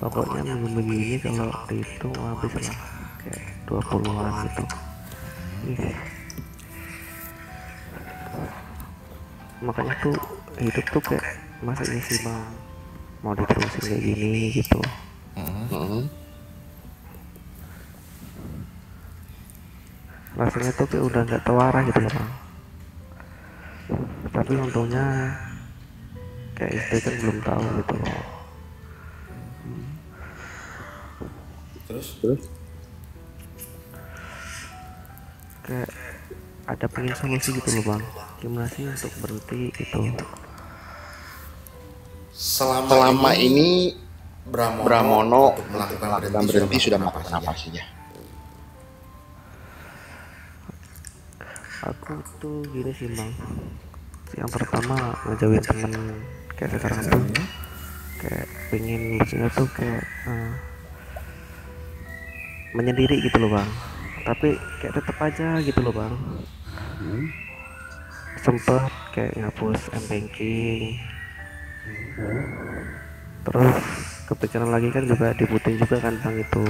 Pokoknya minggu-minggu ini kalau dihitung habis lah kayak 20-an gitu. Ih, makanya tuh hidup tuh kayak masa iya sih bang mau diterusin kayak gini gitu. Rasanya tuh kayak udah nggak tahu gitu loh bang. Tapi untungnya kayak istri kan belum tahu gitu loh. Terus Kayak ada pengen solusi gitu loh bang, gimana sih untuk berhenti gitu. selama ini Bramono untuk melakukan berhenti sudah melakukan apa saja? Aku tuh gini sih bang, yang pertama ngejauhin temen kayak sekarang tuh kayak pengen maksudnya tuh kayak menyendiri gitu loh bang, tapi kayak tetap aja gitu loh bang. Sempet kayak ngapus m-banking, terus kepikiran lagi kan juga diputin juga kan bang itu,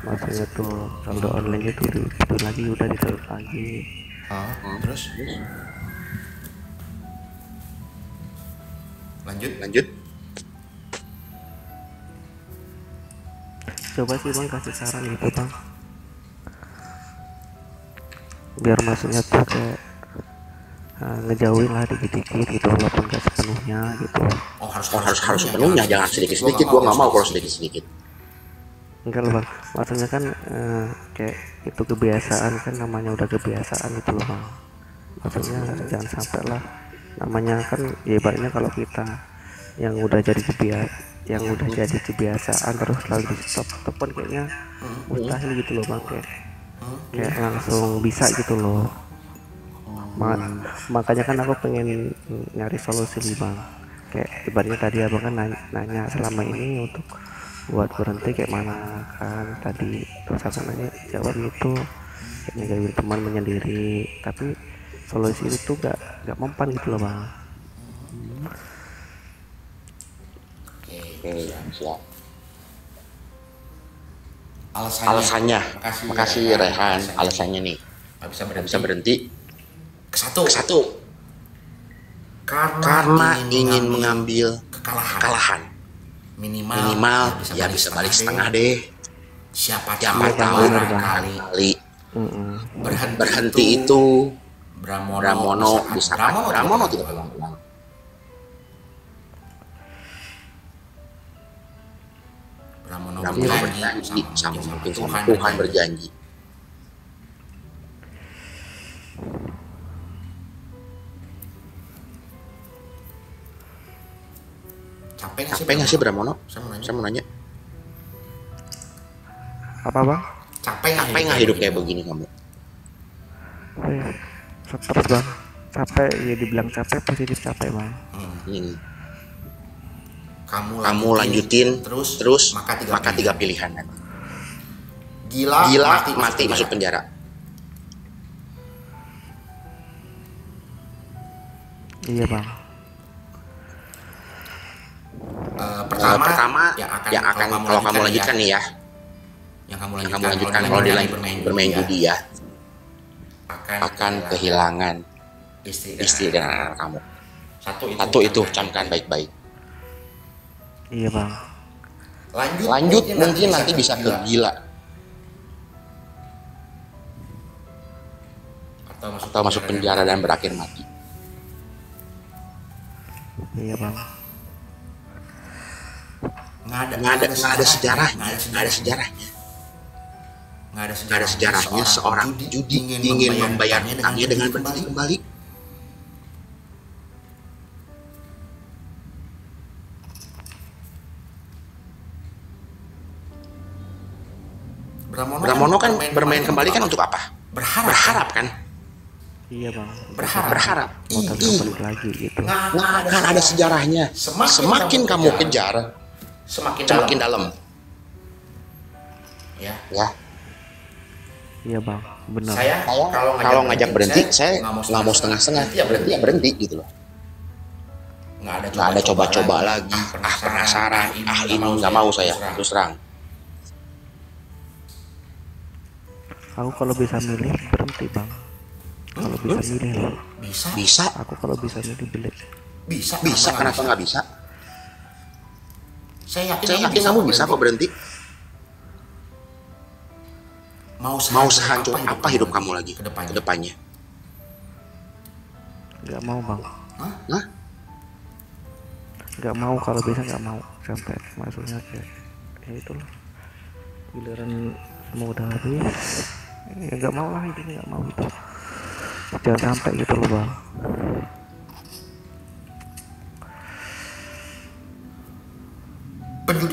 maksudnya tuh saldo online itu diputin lagi, udah ditaruh lagi. Terus lanjut. Coba sih bang kasih saran gitu bang, biar maksudnya tuh kayak ngejauhin lah dikit-dikit gitu walaupun gak sepenuhnya gitu. Oh, harus sepenuhnya, jangan sedikit-sedikit. Gua nggak mau kalau sedikit-sedikit. Enggak loh bang, maksudnya kan kayak itu kebiasaan kan, namanya udah kebiasaan gitu loh bang. Maksudnya jangan sampai lah, namanya kan ya ibaratnya kalau kita yang udah jadi kebiasaan terus lalu di stop kan kayaknya mustahil gitu loh bang, kayak langsung bisa gitu loh. Makanya kan aku pengen nyari solusi nih bang, kayak ibaratnya tadi abang kan nanya selama ini untuk buat berhenti kayak mana kan tadi, terus aku nanya jawab gitu kayak ngejauhin teman, menyendiri, tapi solusi itu gak mempan gitu loh bang. Oke, siap. Alasannya, makasih Rehan. Alasannya nih, nggak bisa berhenti. Kesatu, karena ingin mengambil kekalahan. Minimal ya bisa balik setengah deh. Siapa tahu barangkali berhenti itu Bramono bisa Bramono tidak pulang. Bramono berjanji sama Tuhan berjanji. Capek nggak sih Bramono? Saya mau nanya. Apa bang? Capek nggak hidup kayak begini kamu? Stres bang, capek ya, dibilang capek positif capek bang. Kamu lanjutin terus maka tiga pilihan nanti. Gila mati masuk penjara. Iya bang. Pertama yang akan kalau kamu lanjutkan nih ya, yang kamu lanjutkan kalau dia bermain judi ya, akan kehilangan istri dan anak kamu. Satu itu camkan baik-baik. Iya bang. Lanjut mungkin nanti bisa ke gila atau masuk penjara dan berakhir mati. Iya bang. Nggak ada sejarahnya. Nggak ada sejarahnya seorang judi ingin membayar hutangnya dengan berhenti kembali. Bramono kan bermain kembali kan untuk apa? Berharap kan? Iya bang. Berharap. Modal balik lagi gitu. Nggak ada sejarahnya. Semakin kamu kejar, semakin dalam. Ya. Iya bang, benar. Saya kalau ngajak berhenti, saya nggak mau setengah-setengah. Ya berhenti gitu loh. nggak ada coba-coba lagi. Penasaran, ini nggak mau saya, terus terang. Aku kalau bisa milih berhenti bang. Kalau bisa milih loh. Bisa. Aku kalau bisa milih beli. Bisa, kenapa nggak bisa? Saya yakin kamu bisa kok berhenti. Mau sehancur apa hidup kamu lagi ke depannya? Nggak mau bang. Hah? Nggak mau, kalau bisa nggak mau sampai maksudnya kayak ya itulah, giliran semua udah habis ya nggak mau lah, ini nggak mau gitu, jangan sampai gitu loh bang.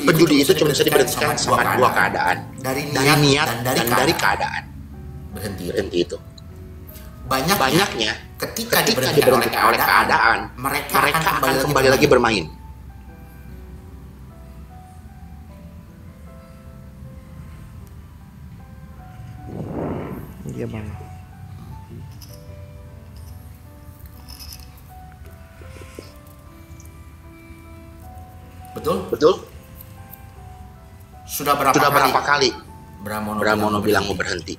Penjudi itu cuma bisa diberhentikan sama dua keadaan, dari niat dan dari keadaan. Berhenti itu. Banyaknya ketika diberhentikan oleh keadaan, mereka akan kembali lagi bermain. Iya bang. Betul? Sudah berapa kali Bramono bilang mau berhenti?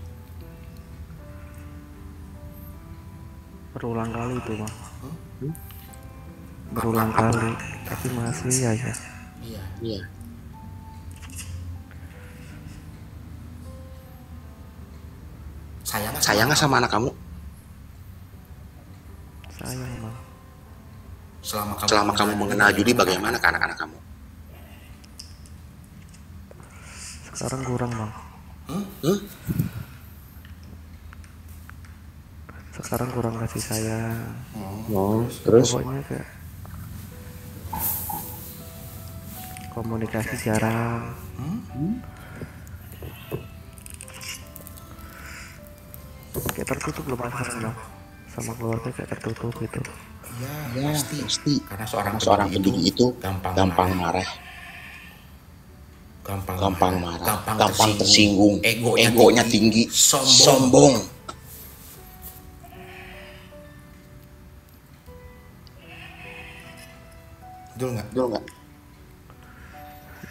Berulang kali itu bang. Berulang kali, tapi masih aja. Iya. Sayang nggak sama anak kamu? Sayang bang. Selama kamu mengenal judi, bagaimana ke anak-anak kamu? Sekarang kurang bang. Sekarang kurang kasih sayang. Terus? Pokoknya kayak komunikasi jarang. Kayak tertutup loh pasaran bang, sama keluarga kayak tertutup gitu. Ya pasti. Karena seorang penduduk itu gampang marah, gampang tersinggung, egonya tinggi, sombong. Betul nggak?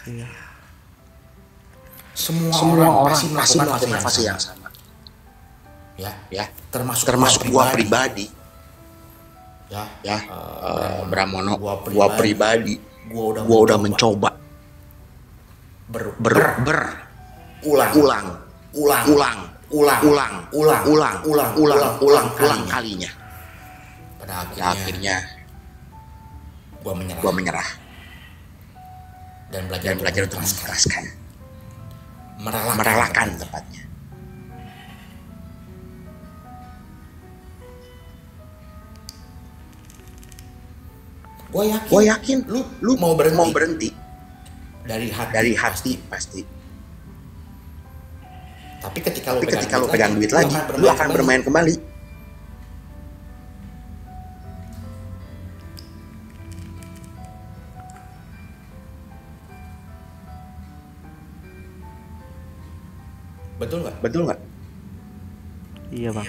Iya. Semua orang pasti melakukan fase yang sama. Ya, termasuk gua pribadi. Bramono, gua pribadi, gua udah mencoba ulang kalinya. Pada akhirnya gua menyerah dan belajar untuk mengikhlaskan, merelakan tepatnya. Gua yakin lu mau berhenti dari hati pasti. Tapi ketika lu pegang duit lagi, lu akan bermain kembali. Betul nggak? Iya bang.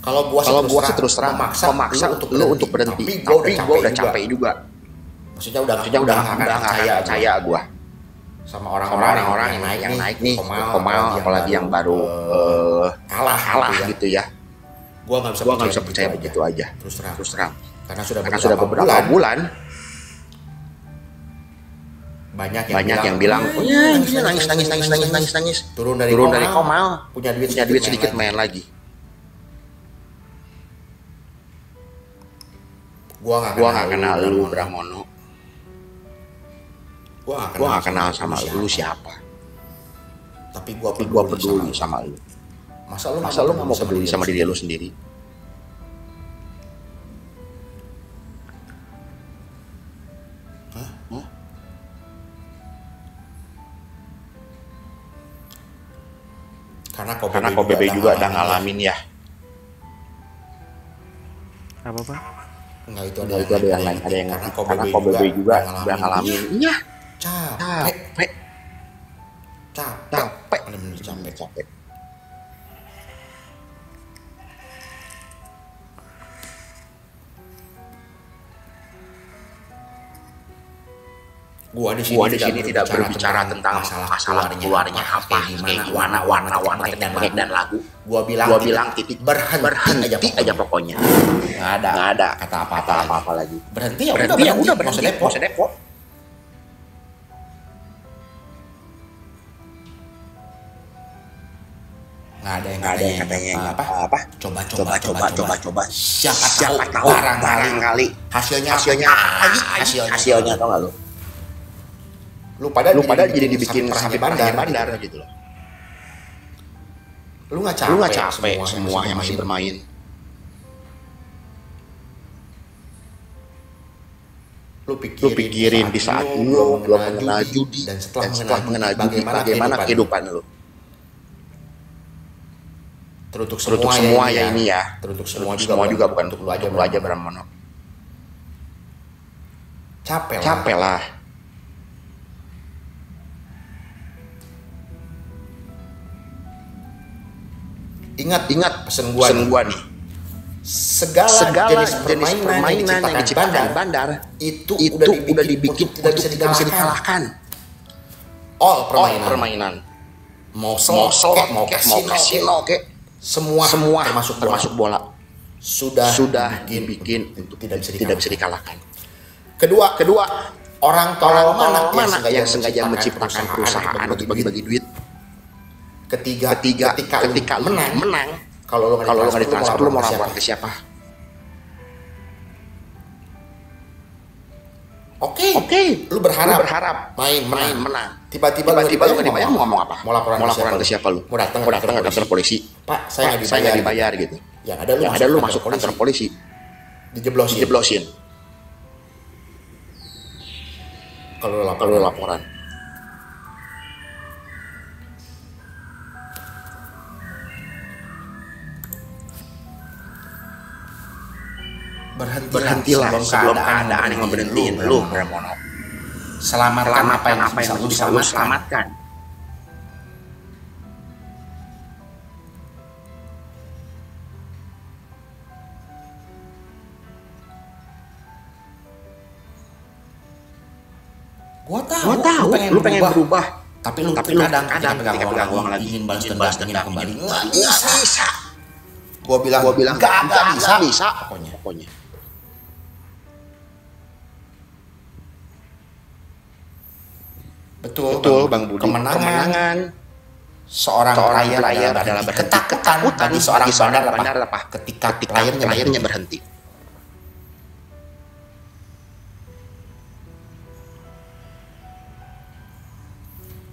Kalau gua sih terus terang memaksa lu untuk berhenti. Tapi gua udah capek juga. Maksudnya udah nggak percaya gua sama orang-orang yang naik nih, Komal apalagi yang baru kalah gitu ya. Gua nggak bisa percaya begitu aja. Terus terang. Karena sudah beberapa bulan banyak yang bilang, nangis. Turun dari Komal, punya duit sedikit main lagi. Gua nggak kenal lu, Bramono. Gua nggak kenal sama lu siapa. Tapi gua peduli sama lu. Masa lu nggak mau peduli sama diri lu sendiri? Karena kok Bebe juga udah ngalamin ya. Apa pak? Enggak, itu ada yang lain, karena kok Bebe juga udah ngalamin. Iya. Capek. Bener-bener capek. Gua di sini tidak berbicara tentang masalah keluarnya apa, kayak gimana, warna dan lagu. Gua bilang titik berhenti aja pokoknya. Nggak ada kata apa-apa lagi. Berhenti ya udah berhenti. Mau sedepo. Nggak ada yang katanya apa? Coba. Siapa tahu barangkali hasilnya tau nggak lu? Lu pada jadi dibikin sapi bandar gitu loh. Lu nggak capek semua yang masih bermain. Lu pikirin di saat lu belum mengenal judi dan setelah mengenal judi bagaimana kehidupan lu. Teruntuk semua ya ini ya. Teruntuk semua juga bukan untuk lu aja Bramono. Capek lah. Ingat pesen gua nih. Segala jenis permainan yang diciptakan bandar itu udah dibikin tidak bisa dikalahkan. All permainan. Mau slot, mau kasino, semua termasuk bola sudah dibikin untuk tidak bisa dikalahkan. Kedua orang mana yang sengaja menciptakan perusahaan untuk bagi-bagi duit. Ketiga ketika menang kalau lo nggak ditransfer lo mau lapor ke siapa? Oke. Lu berharap main menang. Tiba-tiba lu nggak dibayar mau ngomong apa? Mau laporan ke siapa lu? Mau datang ke kantor polisi. Pak, saya nggak dibayar gitu. Yang ada lu masuk kantor polisi. Dijeblosin. Kalau laporan. Berhentilah sebelum keadaan yang memberhentiin lu, Bramono. Selamatkan apa yang bisa lu selamatkan. Gua tahu lu pengen berubah. Tapi lu kadang pegang uang lagi ingin balas dendam kembali. Nggak bisa. Gua bilang nggak bisa pokoknya. Betul Bang Budi. Kemenangan seorang player adalah ketakutan bagi seorang bandar apa? Ketika playernya berhenti.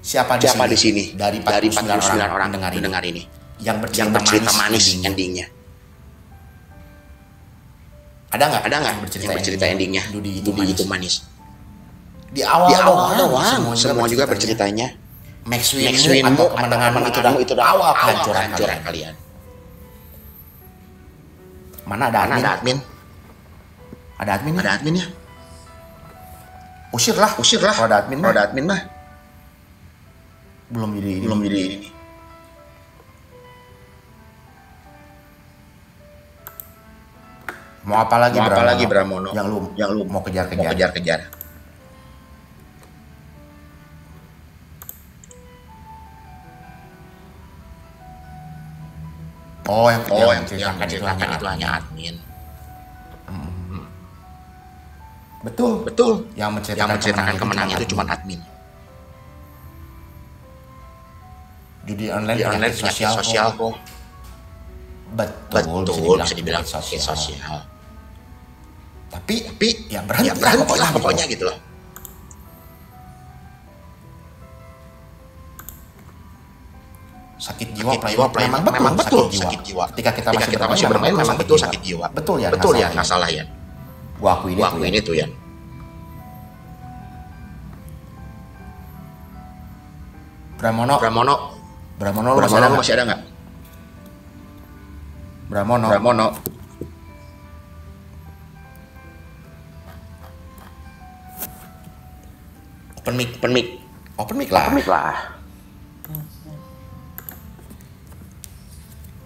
Siapa di sini dari 49 orang mendengar ini yang bercerita manis endingnya? Ada nggak bercerita endingnya? Dudi itu manis. Di awal doang semua juga berceritanya. Max win-mu kemenanganmu itu awal kehancuran kalian. Mana ada admin? Ada admin ya? Usir lah. Kalau ada admin mah. Belum jadi ini. Mau apa lagi Bramono? Yang lu mau kejar. Yang ceritakan itu hanya admin. Betul. Yang menceritakan kemenangan itu cuma admin. Judi online penyakit sosial kok. Betul bisa dibilang sosial. Tapi ya berhentilah pokoknya gitu loh. Sakit jiwa memang betul sakit jiwa. Ketika kita masih bermain memang betul sakit jiwa. Betul ya nggak salah ya. Gua akuin itu ya. Bramono lu masih ada nggak? Bramono. Open mic lah.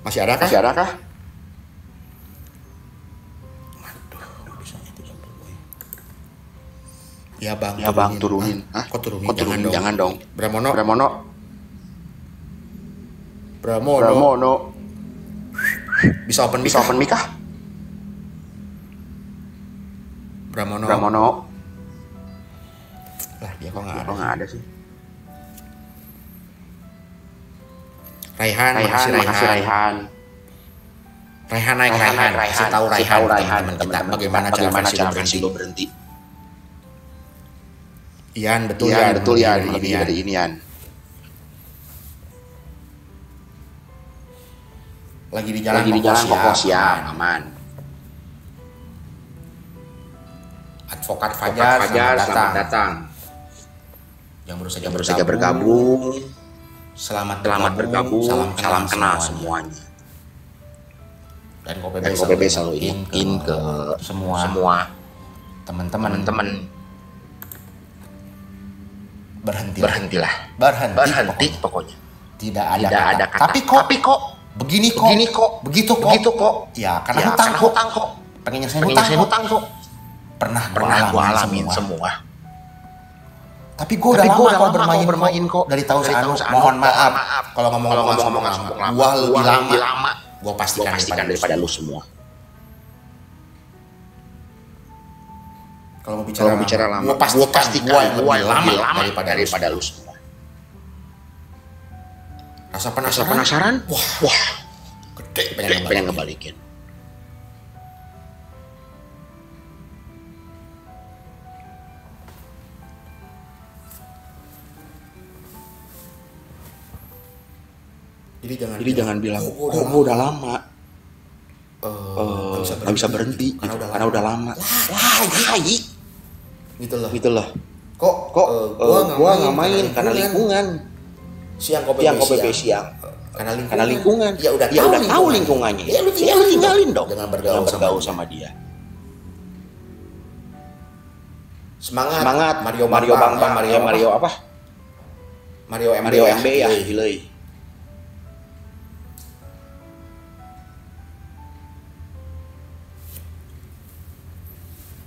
Masih ada kah? Ya bang, turunin. Hah? Kok turunin? Jangan dong. Pramono. Bisa open mic kah? Pramono. Lah dia kok nggak ada sih. Raihan. Raihan naik. Kasih tahu Raihan teman-teman bagaimana cara versi lo berhenti. Ian, betul Ian. Lebih dari ini Ian. Lagi di jalan pokok siang, aman. Advokat Fajar, selamat datang. Yang baru saja bergabung, selamat bergabung, salam kenal semuanya. Dan KPP selalu ingetin ke semua teman-teman. Berhenti pokoknya. Tidak ada kata. Tapi kok begini kok, begitu kok. Ya karena hutang kok. Pengen nyelesain hutang kok. Pernah gua alamin semua. Tapi gua udah lama bermain kok. Dari tahun mohon maaf kalau ngomong lama. Gua lebih lama. Gua pastikan daripada lu semua. Kalau mau bicara lama, gua pastikan gua lebih lama daripada lu semua. Rasa penasaran? Wah, gede pengen ngebalikin. Jadi jangan bilang, oh udah lama, nggak bisa berhenti, karena udah lama. Gitu loh. Kok gua nggak main karena lingkungan. Siang KPP siang. Karena lingkungan. Ya udah tahu lingkungannya. Ya lu tinggalin dong. Jangan bergaul sama dia. Semangat. Mario Bang. Mario apa? Mario MB ya. Hilai.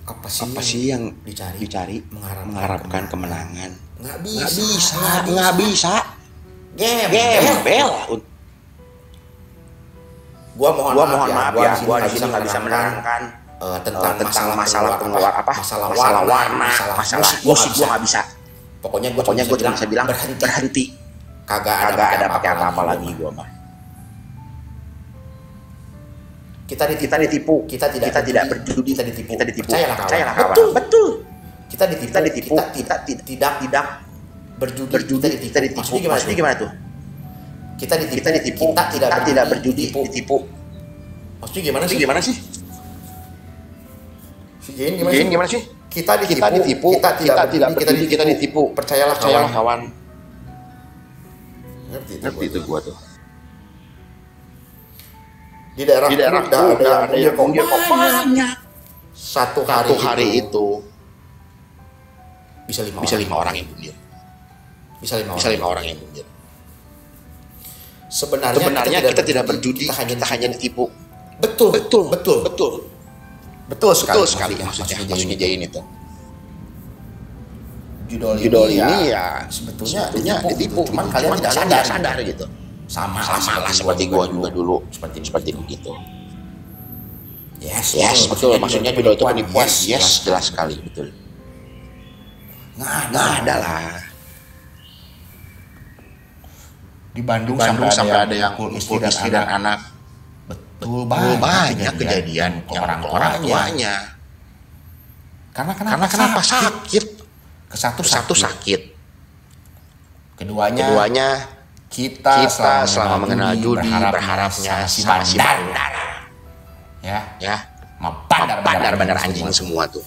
Apa sih yang dicari? Mengharapkan kemenangan. Nggak bisa. Gembel. Gua mohon maaf ya. Gua di sini nggak bisa menerangkan tentang masalah warna, masalah musik. Gua nggak bisa. Pokoknya gua cuma bisa bilang berhenti. Kagak ada pakai apa lagi gua mah. Kita ditipu. Kita tidak berjudi. Kita ditipu. Percayalah kawan. Betul. Kita ditipu. Kita tidak berjudi. Kita ditipu. Maksudnya gimana tuh? Kita ditipu. Kita tidak berjudi. Ditipu. Maksudnya gimana sih? Si Jain gimana sih? Kita ditipu. Kita tidak berjudi. Kita ditipu. Percayalah kawan. Ngerti itu gua tuh. Di daerah udah ada yang punggir kok banyak. Satu hari itu bisa 5 orang yang punggir. Bisa 5 orang yang punggir. Sebenarnya kita tidak berjudi, kita hanya ditipu. Betul sekali. Maksudnya Jain itu. Judul ini ya sebetulnya ditipu. Cuman kalian tidak sadar gitu. Sama lah seperti gua juga dulu seperti begitu. Yes, betul. Maksudnya judul itu penipuan. Yes, jelas sekali, betul. Nggak ada lah. Di Bandung sampai ada yang pukul istri dan anak. Betul banyak kejadian ke orang tuanya. Karena kenapa sakit? Satu sakit. Keduanya kita selama mengenal judi berharapnya si bandar. Ya. Bandar anjing semua tuh.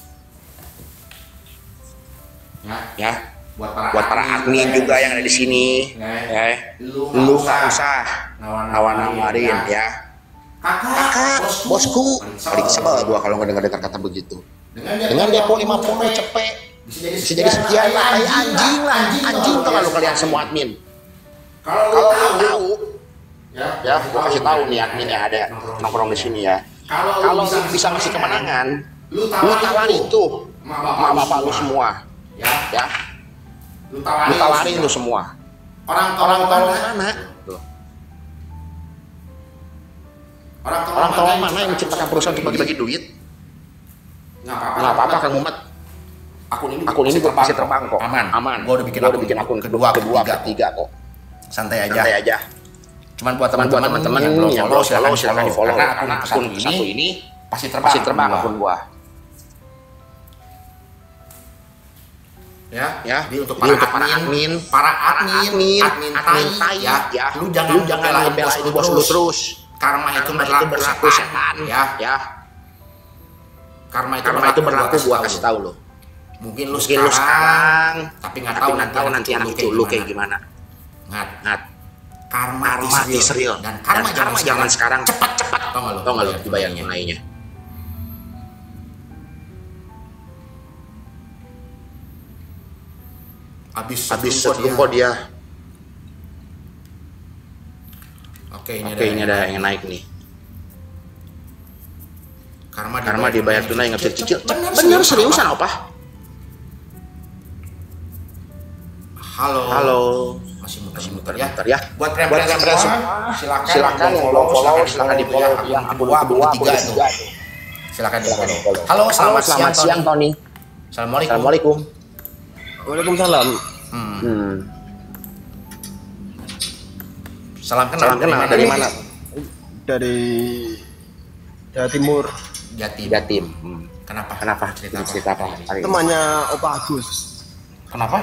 Ya. Buat para admin juga yang ada di sini. Lu nggak usah nawarin ya. Kakak, bosku. Paling sebel gua kalau ngedengar kata begitu. Dengan depo 50 cepet. Bisa jadi sekian lah, kayak anjing tuh kalau kalian semua admin. Kalau tahu, ya, gua kasih tahu nih admin yang ada nongkrong di sini ya. Kalau lu bisa ngasih kemenangan, lu tawar itu sama bapak lu semua. ya. Lu tawarin lu semua. Orang tolong mana? Tuh. Orang tolong mana yang menciptakan perusahaan untuk bagi-bagi duit? Nggak apa-apa Kang Muhammad. Akun ini gue masih terbang kok. Aman. Gue udah bikin akun kedua, ketiga kok. Santai aja. Cuman buat teman-teman yang belum follow, silahkan di follow. Karena akun satu ini pasti terbang akun gua. Ya. Jadi untuk para admin tai ya. Lu jangan ngebelain bos lu terus. Karma itu berlaku setan ya. Karma itu berlaku gua kasih tahu lu. Mungkin lu sekarang tapi nggak tahu nanti anak cucu lu kayak gimana. Ngat. Karma is real. Dan karma jangan sekarang cepat. Tau nggak lu dibayar tunainya. Habis sebelum kok dia. Oke, ini ada yang naik nih. Karma dibayar tunai nggak bisa dicicil. Bener seriusan apa? Halo. Masih muter ya. Buat friend-friend semua, silakan yang follow, silakan di follow yang akun kedua, akun ketiga. Silakan di follow. Halo, selamat siang Tony. Assalamualaikum. Waalaikumsalam. Salam kenal dari mana? Dari Jawa Timur. Jatim. Kenapa? Cerita apa? Temannya Opa Agus. Kenapa?